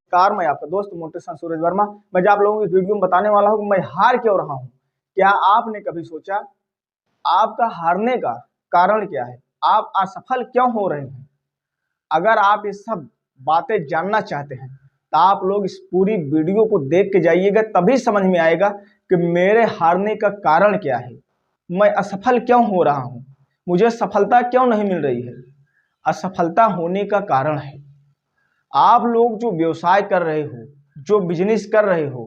नमस्कार, मैं आपका दोस्त मोटिवेशन सूरज वर्मा। मैं जो आप लोगों को इस वीडियो में बताने वाला हूँ मैं हार क्यों रहा हूँ। क्या आपने कभी सोचा आपका हारने का कारण क्या है? आप असफल क्यों हो रहे हैं? अगर आप ये सब बातें जानना चाहते हैं तो आप लोग इस पूरी वीडियो को देख के जाइएगा, तभी समझ में आएगा कि मेरे हारने का कारण क्या है। मैं असफल क्यों हो रहा हूँ, मुझे सफलता क्यों नहीं मिल रही है। असफलता होने का कारण है आप लोग जो व्यवसाय कर रहे हो, जो बिजनेस कर रहे हो,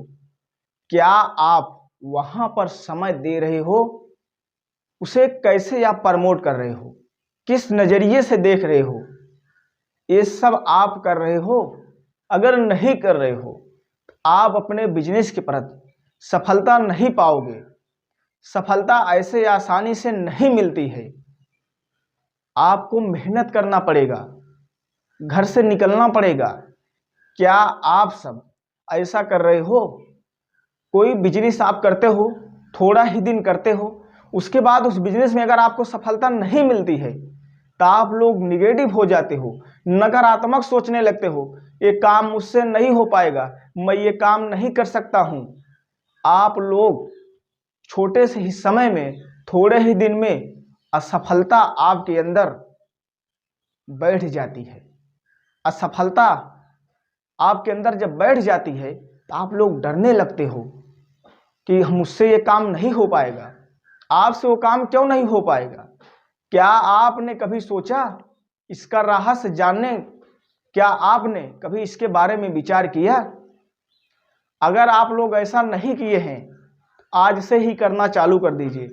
क्या आप वहां पर समय दे रहे हो? उसे कैसे आप प्रमोट कर रहे हो, किस नजरिए से देख रहे हो, ये सब आप कर रहे हो? अगर नहीं कर रहे हो आप अपने बिजनेस के प्रति सफलता नहीं पाओगे। सफलता ऐसे आसानी से नहीं मिलती है, आपको मेहनत करना पड़ेगा, घर से निकलना पड़ेगा। क्या आप सब ऐसा कर रहे हो? कोई बिजनेस आप करते हो, थोड़ा ही दिन करते हो, उसके बाद उस बिजनेस में अगर आपको सफलता नहीं मिलती है तो आप लोग निगेटिव हो जाते हो, नकारात्मक सोचने लगते हो। ये काम मुझसे नहीं हो पाएगा, मैं ये काम नहीं कर सकता हूँ। आप लोग छोटे से ही समय में, थोड़े ही दिन में असफलता आपके अंदर बैठ जाती है। असफलता आपके अंदर जब बैठ जाती है तो आप लोग डरने लगते हो कि मुझसे ये काम नहीं हो पाएगा। आपसे वो काम क्यों नहीं हो पाएगा? क्या आपने कभी सोचा इसका रहस्य जानने? क्या आपने कभी इसके बारे में विचार किया? अगर आप लोग ऐसा नहीं किए हैं, आज से ही करना चालू कर दीजिए।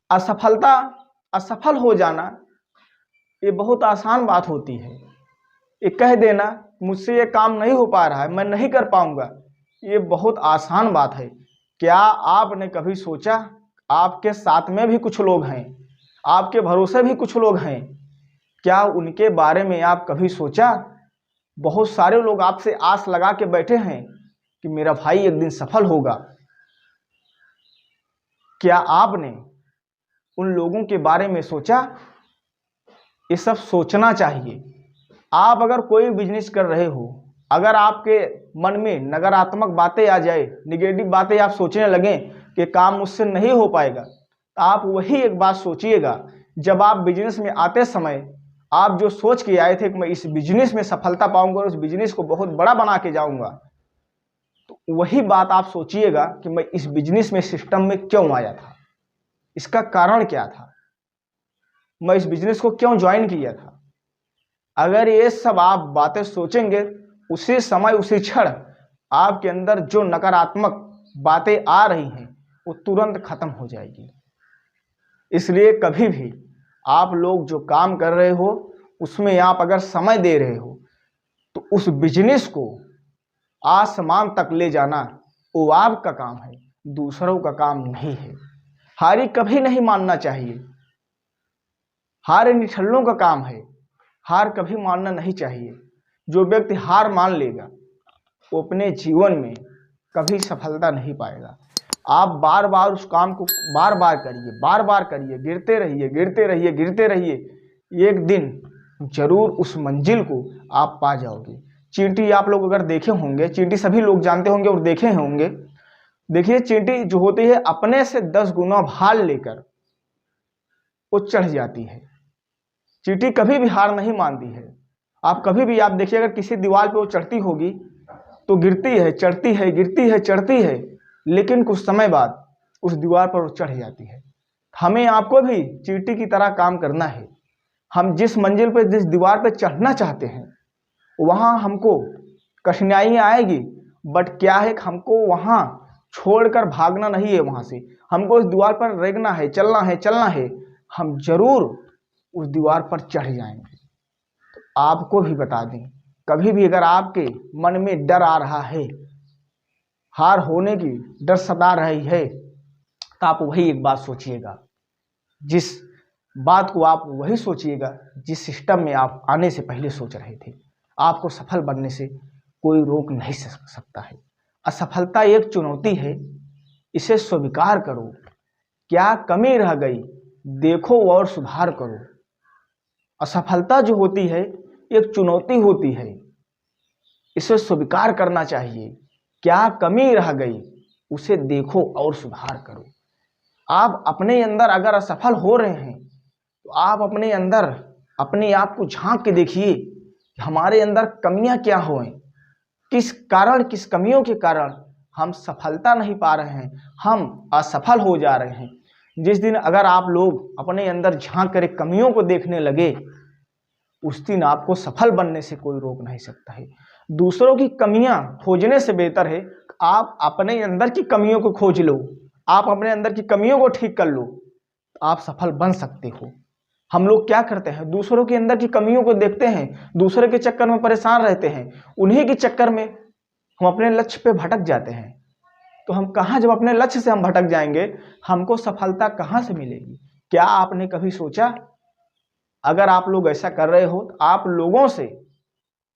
असफल हो जाना ये बहुत आसान बात होती है। ये कह देना मुझसे ये काम नहीं हो पा रहा है, मैं नहीं कर पाऊंगा, ये बहुत आसान बात है। क्या आपने कभी सोचा आपके साथ में भी कुछ लोग हैं, आपके भरोसे भी कुछ लोग हैं, क्या उनके बारे में आप कभी सोचा? बहुत सारे लोग आपसे आस लगा के बैठे हैं कि मेरा भाई एक दिन सफल होगा। क्या आपने उन लोगों के बारे में सोचा? ये सब सोचना चाहिए। आप अगर कोई बिजनेस कर रहे हो, अगर आपके मन में नकारात्मक बातें आ जाए, निगेटिव बातें आप सोचने लगें कि काम मुझसे नहीं हो पाएगा, तो आप वही एक बात सोचिएगा। जब आप बिजनेस में आते समय आप जो सोच के आए थे कि मैं इस बिजनेस में सफलता पाऊंगा और उस बिजनेस को बहुत बड़ा बना के जाऊंगा, तो वही बात आप सोचिएगा कि मैं इस बिजनेस में सिस्टम में क्यों आया था, इसका कारण क्या था, मैं इस बिजनेस को क्यों ज्वाइन किया था। अगर ये सब आप बातें सोचेंगे, उसी समय उसी क्षण आपके अंदर जो नकारात्मक बातें आ रही हैं वो तुरंत खत्म हो जाएगी। इसलिए कभी भी आप लोग जो काम कर रहे हो उसमें आप अगर समय दे रहे हो तो उस बिजनेस को आसमान तक ले जाना वो आपका काम है, दूसरों का काम नहीं है। हारी कभी नहीं मानना चाहिए, हार निठल्लों का काम है, हार कभी मानना नहीं चाहिए। जो व्यक्ति हार मान लेगा वो अपने जीवन में कभी सफलता नहीं पाएगा। आप बार बार उस काम को बार बार करिए, गिरते रहिए, गिरते रहिए, गिरते रहिए। एक दिन जरूर उस मंजिल को आप पा जाओगे। चींटी आप लोग अगर देखे होंगे, चींटी सभी लोग जानते होंगे और देखे होंगे। देखिए, चींटी जो होती है अपने से 10 गुना भार लेकर वो चढ़ जाती है। चींटी कभी भी हार नहीं मानती है। आप कभी भी आप देखिए, अगर किसी दीवार पे वो चढ़ती होगी तो गिरती है, चढ़ती है, गिरती है, चढ़ती है, लेकिन कुछ समय बाद उस दीवार पर वो चढ़ जाती है। हमें आपको भी चींटी की तरह काम करना है। हम जिस मंजिल पे, जिस दीवार पे चढ़ना चाहते हैं वहां हमको कठिनाइयां आएगी, बट क्या है, हमको वहां छोड़कर भागना नहीं है। वहां से हमको उस दीवार पर रेंगना है, चलना है, चलना है। हम जरूर उस दीवार पर चढ़ जाएंगे। तो आपको भी बता दें, कभी भी अगर आपके मन में डर आ रहा है, हार होने की डर सता रही है, तो आप वही एक बात सोचिएगा, जिस बात को आप वही सोचिएगा जिस सिस्टम में आप आने से पहले सोच रहे थे। आपको सफल बनने से कोई रोक नहीं सकता है। असफलता एक चुनौती है, इसे स्वीकार करो। क्या कमी रह गई देखो और सुधार करो। असफलता जो होती है एक चुनौती होती है, इसे स्वीकार करना चाहिए। क्या कमी रह गई उसे देखो और सुधार करो। आप अपने अंदर अगर असफल हो रहे हैं तो आप अपने अंदर अपने आप को झांक के देखिए कि हमारे अंदर कमियां क्या हो, किस कारण, किस कमियों के कारण हम सफलता नहीं पा रहे हैं, हम असफल हो जा रहे हैं। जिस दिन अगर आप लोग अपने अंदर झांक कर कमियों को देखने लगे, उस दिन आपको सफल बनने से कोई रोक नहीं सकता है। दूसरों की कमियां खोजने से बेहतर है आप अपने अंदर की कमियों को खोज लो, आप अपने अंदर की कमियों को ठीक कर लो, आप सफल बन सकते हो। हम लोग क्या करते हैं, दूसरों के अंदर की कमियों को देखते हैं, दूसरे के चक्कर में परेशान रहते हैं, उन्हीं के चक्कर में हम अपने लक्ष्य पे भटक जाते हैं। तो हम कहाँ, जब अपने लक्ष्य से हम भटक जाएंगे, हमको सफलता कहाँ से मिलेगी? क्या आपने कभी सोचा? अगर आप लोग ऐसा कर रहे हो तो आप लोगों से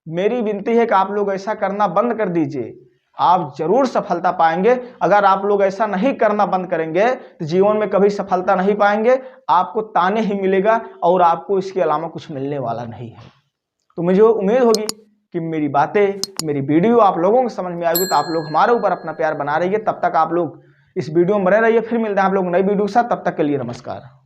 मेरी विनती है कि आप लोग ऐसा करना बंद कर दीजिए, आप जरूर सफलता पाएंगे। अगर आप लोग ऐसा नहीं करना बंद करेंगे तो जीवन में कभी सफलता नहीं पाएंगे, आपको ताने ही मिलेगा और आपको इसके अलावा कुछ मिलने वाला नहीं है। तो मुझे उम्मीद होगी कि मेरी बातें, मेरी वीडियो आप लोगों को समझ में आएगी, तो आप लोग हमारे ऊपर अपना प्यार बना रहिए। तब तक आप लोग इस वीडियो में बने रहिए। फिर मिलते हैं आप लोग नई वीडियो के साथ, तब तक के लिए नमस्कार।